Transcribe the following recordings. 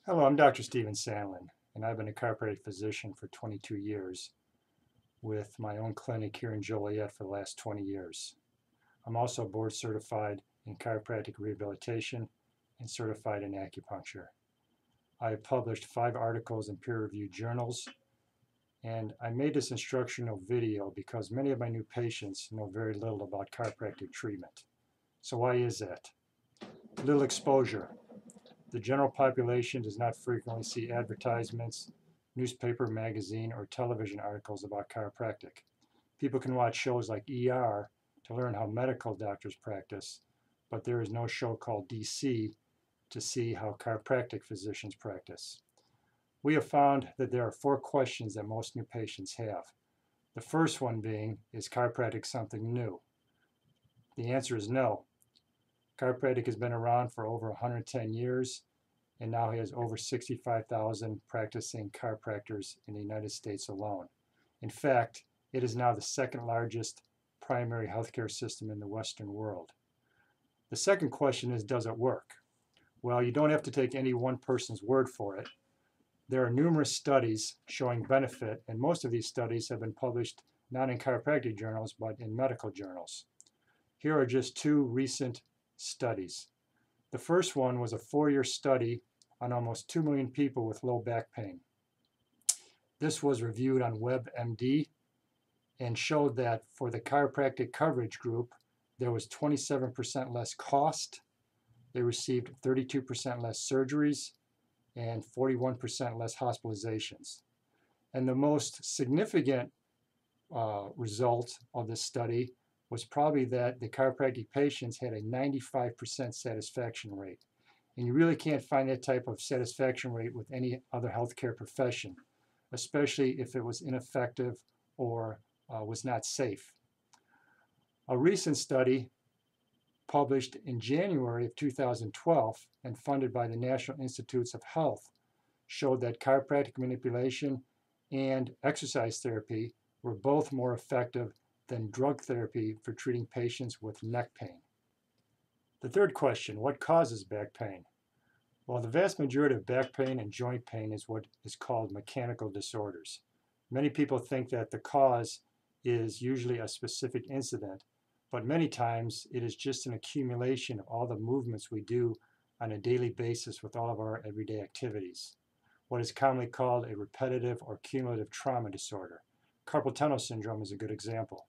Hello, I'm Dr. Steven Santolin, and I've been a chiropractic physician for 22 years with my own clinic here in Joliet for the last 20 years. I'm also board certified in chiropractic rehabilitation and certified in acupuncture. I have published 5 articles in peer-reviewed journals, and I made this instructional video because many of my new patients know very little about chiropractic treatment. So why is that? Little exposure. The general population does not frequently see advertisements, newspaper, magazine, or television articles about chiropractic. People can watch shows like ER to learn how medical doctors practice, but there is no show called DC to see how chiropractic physicians practice. We have found that there are 4 questions that most new patients have. The first one being, is chiropractic something new? The answer is no. Chiropractic has been around for over 110 years and now has over 65,000 practicing chiropractors in the United States alone. In fact, it is now the second largest primary healthcare system in the Western world. The second question is, does it work? Well, you don't have to take any one person's word for it. There are numerous studies showing benefit, and most of these studies have been published not in chiropractic journals, but in medical journals. Here are just 2 recent studies. The first one was a 4-year study on almost 2 million people with low back pain. This was reviewed on WebMD and showed that for the chiropractic coverage group, there was 27% less cost. They received 32% less surgeries and 41% less hospitalizations. And the most significant result of this study was probably that the chiropractic patients had a 95% satisfaction rate. And you really can't find that type of satisfaction rate with any other healthcare profession, especially if it was ineffective or was not safe. A recent study published in January of 2012 and funded by the National Institutes of Health showed that chiropractic manipulation and exercise therapy were both more effective than drug therapy for treating patients with neck pain. The third question, what causes back pain? Well, the vast majority of back pain and joint pain is what is called mechanical disorders. Many people think that the cause is usually a specific incident, but many times it is just an accumulation of all the movements we do on a daily basis with all of our everyday activities. What is commonly called a repetitive or cumulative trauma disorder. Carpal tunnel syndrome is a good example.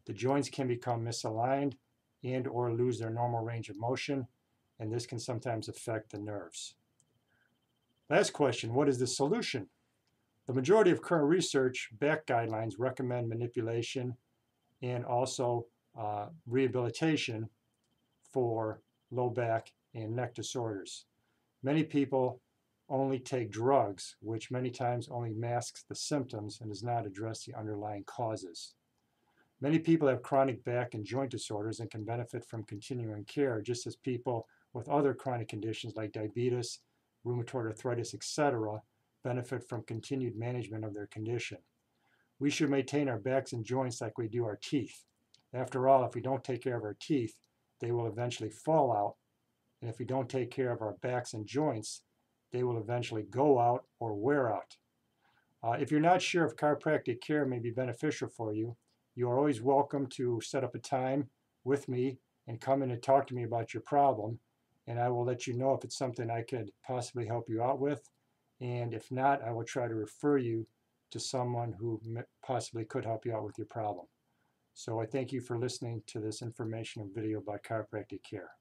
The joints can become misaligned and or lose their normal range of motion, and this can sometimes affect the nerves. Last question, what is the solution? The majority of current research back guidelines recommend manipulation and also rehabilitation for low back and neck disorders. Many people only take drugs, which many times only masks the symptoms and does not address the underlying causes. Many people have chronic back and joint disorders and can benefit from continuing care, just as people with other chronic conditions like diabetes, rheumatoid arthritis, etc., benefit from continued management of their condition. We should maintain our backs and joints like we do our teeth. After all, if we don't take care of our teeth, they will eventually fall out, and if we don't take care of our backs and joints, they will eventually go out or wear out. If you're not sure if chiropractic care may be beneficial for you, you are always welcome to set up a time with me and come in and talk to me about your problem, and I will let you know if it's something I could possibly help you out with, and if not, I will try to refer you to someone who possibly could help you out with your problem. So I thank you for listening to this informational video about chiropractic care.